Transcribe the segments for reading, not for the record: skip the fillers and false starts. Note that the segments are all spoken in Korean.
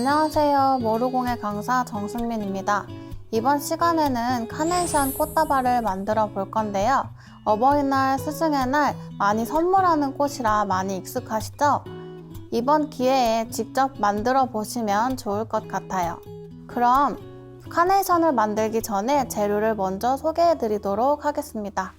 안녕하세요. 모루공예 강사 정승민입니다. 이번 시간에는 카네이션 꽃다발을 만들어 볼 건데요. 어버이날, 스승의 날 많이 선물하는 꽃이라 많이 익숙하시죠? 이번 기회에 직접 만들어 보시면 좋을 것 같아요. 그럼 카네이션을 만들기 전에 재료를 먼저 소개해 드리도록 하겠습니다.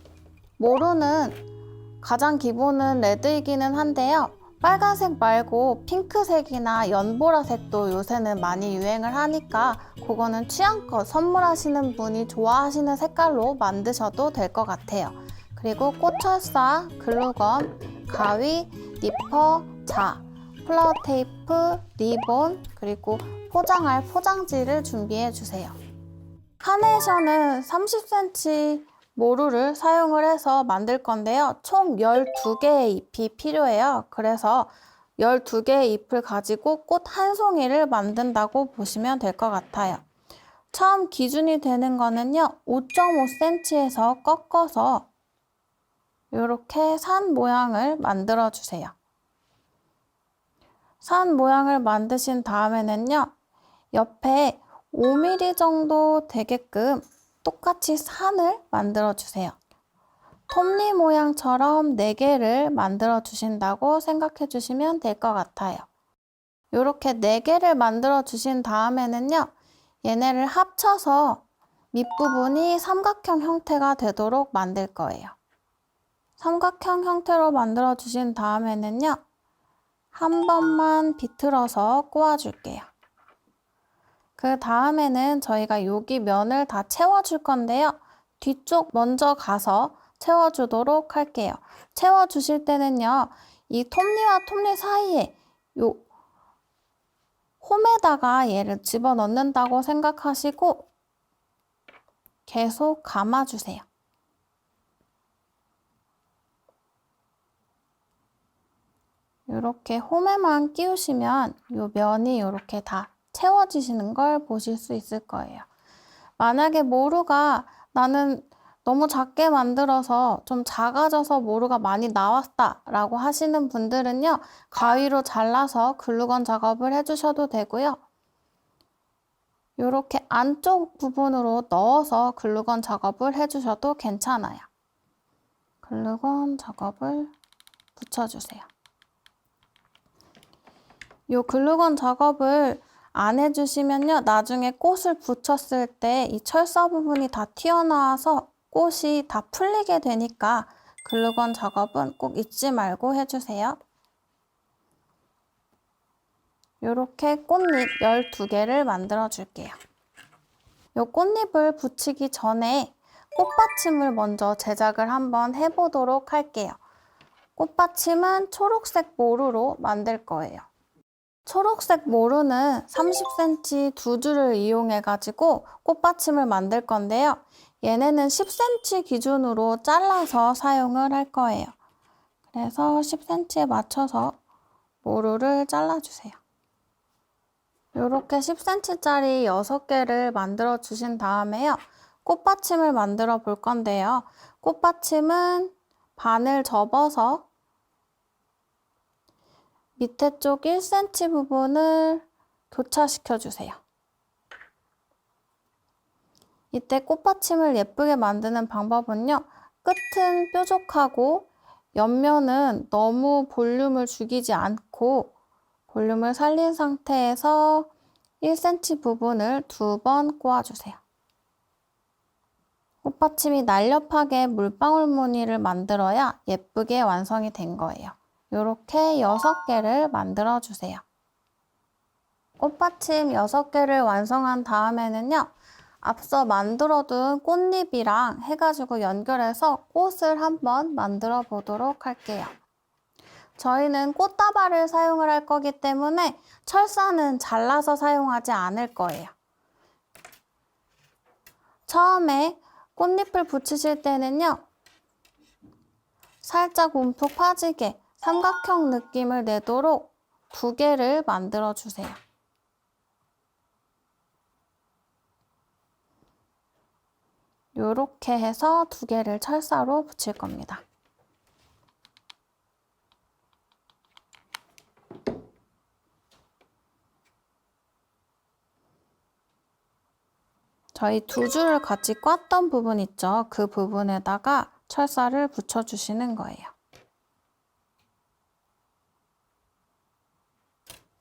모루는 가장 기본은 레드이기는 한데요. 빨간색 말고 핑크색이나 연보라색도 요새는 많이 유행을 하니까 그거는 취향껏 선물하시는 분이 좋아하시는 색깔로 만드셔도 될 것 같아요. 그리고 꽃철사, 글루건, 가위, 니퍼, 자, 플라워 테이프, 리본, 그리고 포장할 포장지를 준비해 주세요. 카네이션은 30cm 모루를 사용을 해서 만들 건데요. 총 12개의 잎이 필요해요. 그래서 12개의 잎을 가지고 꽃 한 송이를 만든다고 보시면 될 것 같아요. 처음 기준이 되는 거는요. 5.5cm에서 꺾어서 이렇게 산 모양을 만들어 주세요. 산 모양을 만드신 다음에는요. 옆에 5mm 정도 되게끔 똑같이 산을 만들어 주세요. 톱니 모양처럼 4개를 만들어 주신다고 생각해 주시면 될 것 같아요. 이렇게 4개를 만들어 주신 다음에는요. 얘네를 합쳐서 밑부분이 삼각형 형태가 되도록 만들 거예요. 삼각형 형태로 만들어 주신 다음에는요. 한 번만 비틀어서 꼬아 줄게요. 그 다음에는 저희가 여기 면을 다 채워줄 건데요. 뒤쪽 먼저 가서 채워주도록 할게요. 채워주실 때는요. 이 톱니와 톱니 사이에 요 홈에다가 얘를 집어넣는다고 생각하시고 계속 감아주세요. 이렇게 홈에만 끼우시면 요 면이 이렇게 다 채워지시는 걸 보실 수 있을 거예요. 만약에 모루가 나는 너무 작게 만들어서 좀 작아져서 모루가 많이 나왔다 라고 하시는 분들은요. 가위로 잘라서 글루건 작업을 해주셔도 되고요. 이렇게 안쪽 부분으로 넣어서 글루건 작업을 해주셔도 괜찮아요. 글루건 작업을 붙여주세요. 이 글루건 작업을 안 해주시면요. 나중에 꽃을 붙였을 때 이 철사 부분이 다 튀어나와서 꽃이 다 풀리게 되니까 글루건 작업은 꼭 잊지 말고 해주세요. 이렇게 꽃잎 12개를 만들어 줄게요. 이 꽃잎을 붙이기 전에 꽃받침을 먼저 제작을 한번 해보도록 할게요. 꽃받침은 초록색 모루로 만들 거예요. 초록색 모루는 30cm 두 줄을 이용해 가지고 꽃받침을 만들 건데요. 얘네는 10cm 기준으로 잘라서 사용을 할 거예요. 그래서 10cm에 맞춰서 모루를 잘라주세요. 이렇게 10cm짜리 6개를 만들어 주신 다음에요. 꽃받침을 만들어 볼 건데요. 꽃받침은 반을 접어서 밑에 쪽 1cm 부분을 교차시켜 주세요. 이때 꽃받침을 예쁘게 만드는 방법은요. 끝은 뾰족하고 옆면은 너무 볼륨을 죽이지 않고 볼륨을 살린 상태에서 1cm 부분을 2번 꼬아주세요. 꽃받침이 날렵하게 물방울 무늬를 만들어야 예쁘게 완성이 된 거예요. 이렇게 6개를 만들어 주세요. 꽃받침 6개를 완성한 다음에는요. 앞서 만들어둔 꽃잎이랑 해가지고 연결해서 꽃을 한번 만들어 보도록 할게요. 저희는 꽃다발을 사용을 할 거기 때문에 철사는 잘라서 사용하지 않을 거예요. 처음에 꽃잎을 붙이실 때는요. 살짝 움푹 파지게 삼각형 느낌을 내도록 2개를 만들어 주세요. 이렇게 해서 2개를 철사로 붙일 겁니다. 저희 두 줄을 같이 꽂던 부분 있죠? 그 부분에다가 철사를 붙여주시는 거예요.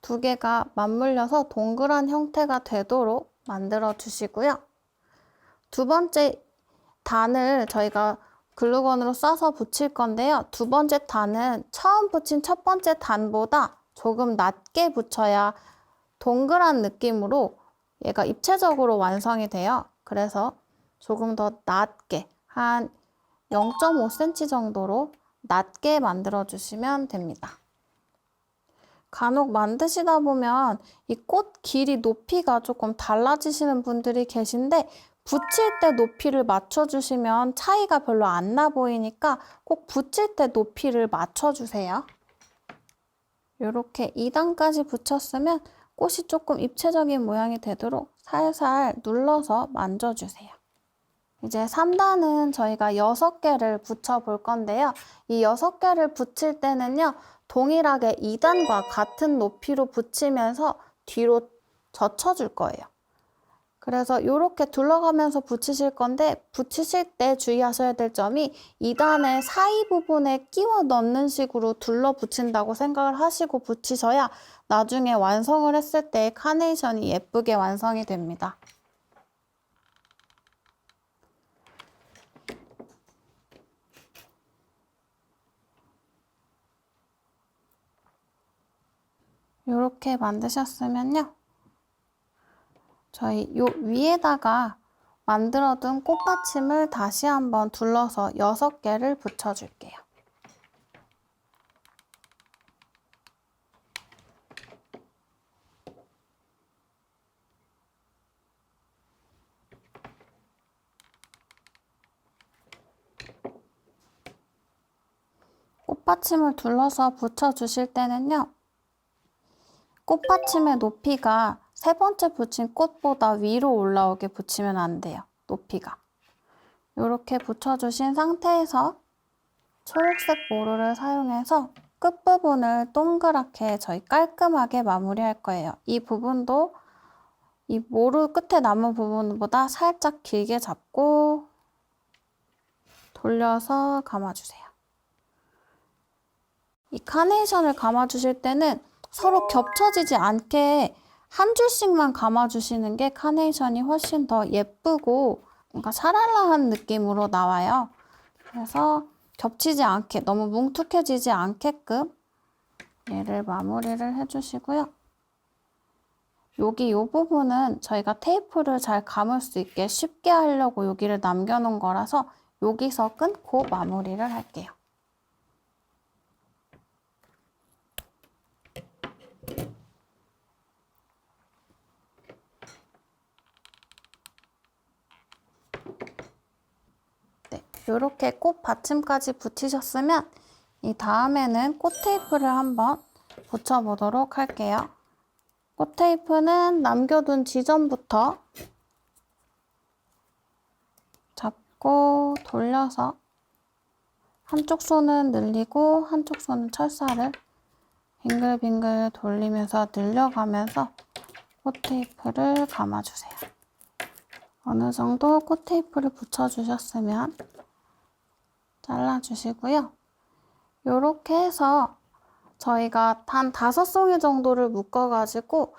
두 개가 맞물려서 동그란 형태가 되도록 만들어 주시고요. 두 번째 단을 저희가 글루건으로 싸서 붙일 건데요. 두 번째 단은 처음 붙인 첫 번째 단보다 조금 낮게 붙여야 동그란 느낌으로 얘가 입체적으로 완성이 돼요. 그래서 조금 더 낮게 한 0.5cm 정도로 낮게 만들어 주시면 됩니다. 간혹 만드시다 보면 이 꽃 길이 높이가 조금 달라지시는 분들이 계신데 붙일 때 높이를 맞춰주시면 차이가 별로 안 나 보이니까 꼭 붙일 때 높이를 맞춰주세요. 이렇게 2단까지 붙였으면 꽃이 조금 입체적인 모양이 되도록 살살 눌러서 만져주세요. 이제 3단은 저희가 6개를 붙여볼 건데요. 이 6개를 붙일 때는요. 동일하게 2단과 같은 높이로 붙이면서 뒤로 젖혀줄 거예요. 그래서 이렇게 둘러가면서 붙이실 건데 붙이실 때 주의하셔야 될 점이 2단의 사이 부분에 끼워 넣는 식으로 둘러 붙인다고 생각을 하시고 붙이셔야 나중에 완성을 했을 때 카네이션이 예쁘게 완성이 됩니다. 이렇게 만드셨으면요. 저희 요 위에다가 만들어둔 꽃받침을 다시 한번 둘러서 6개를 붙여줄게요. 꽃받침을 둘러서 붙여주실 때는요. 꽃받침의 높이가 세 번째 붙인 꽃보다 위로 올라오게 붙이면 안 돼요. 높이가. 이렇게 붙여주신 상태에서 초록색 모루를 사용해서 끝부분을 동그랗게 저희 깔끔하게 마무리할 거예요. 이 부분도 이 모루 끝에 남은 부분보다 살짝 길게 잡고 돌려서 감아주세요. 이 카네이션을 감아주실 때는 서로 겹쳐지지 않게 한 줄씩만 감아주시는 게 카네이션이 훨씬 더 예쁘고 뭔가 샤랄라한 느낌으로 나와요. 그래서 겹치지 않게, 너무 뭉툭해지지 않게끔 얘를 마무리를 해주시고요. 여기 이 부분은 저희가 테이프를 잘 감을 수 있게 쉽게 하려고 여기를 남겨놓은 거라서 여기서 끊고 마무리를 할게요. 네, 이렇게 꽃 받침까지 붙이셨으면 이 다음에는 꽃 테이프를 한번 붙여보도록 할게요. 꽃 테이프는 남겨둔 지점부터 잡고 돌려서 한쪽 손은 늘리고 한쪽 손은 철사를 빙글빙글 돌리면서 늘려가면서 꽃 테이프를 감아주세요. 어느 정도 꽃 테이프를 붙여주셨으면 잘라주시고요. 이렇게 해서 저희가 한 5송이 정도를 묶어가지고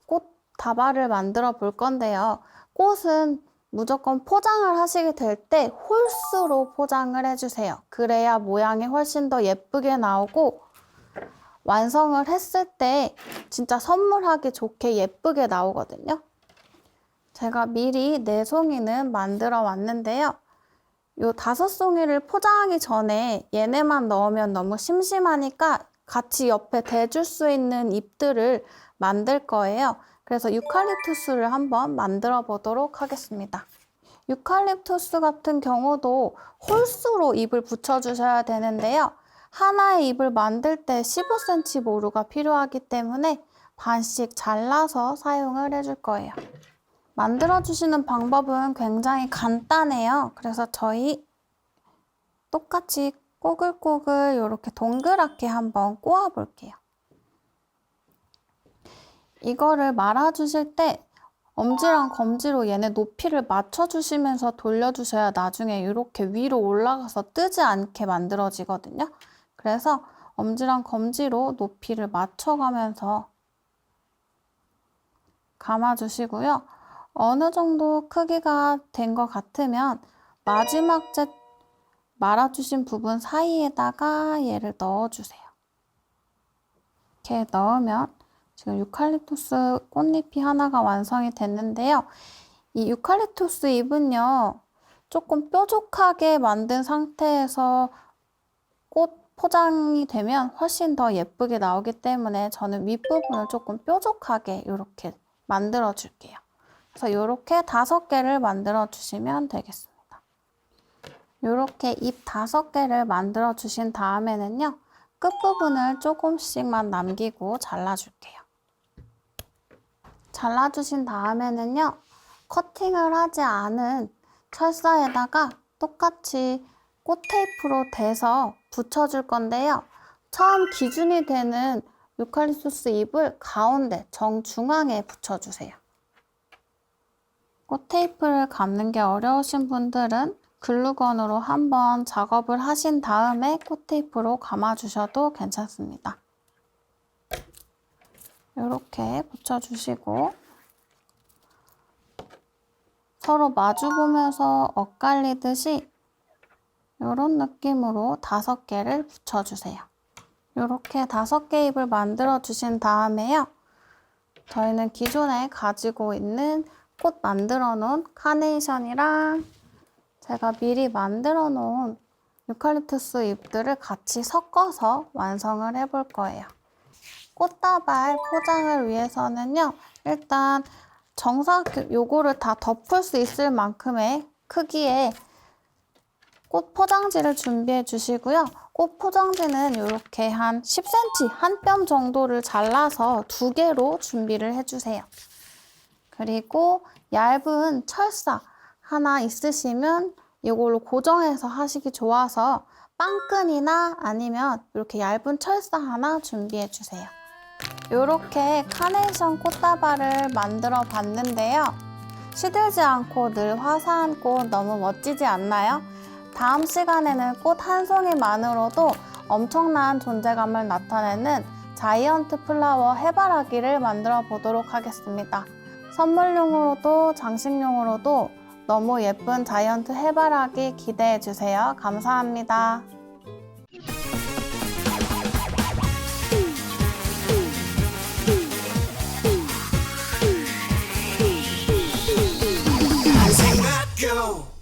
꽃 다발을 만들어 볼 건데요. 꽃은 무조건 포장을 하시게 될 때 홀수로 포장을 해주세요. 그래야 모양이 훨씬 더 예쁘게 나오고 완성을 했을 때 진짜 선물하기 좋게 예쁘게 나오거든요. 제가 미리 4송이는 만들어 왔는데요. 요 5송이를 포장하기 전에 얘네만 넣으면 너무 심심하니까 같이 옆에 대줄 수 있는 잎들을 만들 거예요. 그래서 유칼립투스를 한번 만들어 보도록 하겠습니다. 유칼립투스 같은 경우도 홀수로 잎을 붙여주셔야 되는데요. 하나의 잎을 만들 때 15cm 모루가 필요하기 때문에 반씩 잘라서 사용을 해줄 거예요. 만들어주시는 방법은 굉장히 간단해요. 그래서 저희 똑같이 꼬글꼬글 이렇게 동그랗게 한번 꼬아 볼게요. 이거를 말아주실 때 엄지랑 검지로 얘네 높이를 맞춰주시면서 돌려주셔야 나중에 이렇게 위로 올라가서 뜨지 않게 만들어지거든요. 그래서 엄지랑 검지로 높이를 맞춰가면서 감아주시고요. 어느 정도 크기가 된 것 같으면 마지막 째 말아주신 부분 사이에다가 얘를 넣어주세요. 이렇게 넣으면 지금 유칼립투스 꽃잎이 하나가 완성이 됐는데요. 이 유칼립투스 잎은요, 조금 뾰족하게 만든 상태에서 꽃 포장이 되면 훨씬 더 예쁘게 나오기 때문에 저는 윗부분을 조금 뾰족하게 이렇게 만들어 줄게요. 그래서 이렇게 5개를 만들어 주시면 되겠습니다. 이렇게 잎 5개를 만들어 주신 다음에는요, 끝부분을 조금씩만 남기고 잘라줄게요. 잘라주신 다음에는요, 커팅을 하지 않은 철사에다가 똑같이 꽃 테이프로 대서 붙여줄 건데요. 처음 기준이 되는 유칼립투스 잎을 가운데 정중앙에 붙여주세요. 꽃 테이프를 감는 게 어려우신 분들은 글루건으로 한번 작업을 하신 다음에 꽃 테이프로 감아주셔도 괜찮습니다. 이렇게 붙여주시고 서로 마주보면서 엇갈리듯이 이런 느낌으로 5개를 붙여주세요. 이렇게 5개 잎을 만들어 주신 다음에요. 저희는 기존에 가지고 있는 꽃 만들어 놓은 카네이션이랑 제가 미리 만들어 놓은 유칼립투스 잎들을 같이 섞어서 완성을 해볼 거예요. 꽃다발 포장을 위해서는요, 일단 요거를 다 덮을 수 있을 만큼의 크기의 꽃 포장지를 준비해 주시고요. 꽃 포장지는 이렇게 한 10cm, 한 뼘 정도를 잘라서 2개로 준비를 해주세요. 그리고 얇은 철사 하나 있으시면 이걸로 고정해서 하시기 좋아서 빵끈이나 아니면 이렇게 얇은 철사 하나 준비해 주세요. 이렇게 카네이션 꽃다발을 만들어 봤는데요. 시들지 않고 늘 화사한 꽃 너무 멋지지 않나요? 다음 시간에는 꽃 한 송이만으로도 엄청난 존재감을 나타내는 자이언트 플라워 해바라기를 만들어 보도록 하겠습니다. 선물용으로도 장식용으로도 너무 예쁜 자이언트 해바라기 기대해 주세요. 감사합니다. go.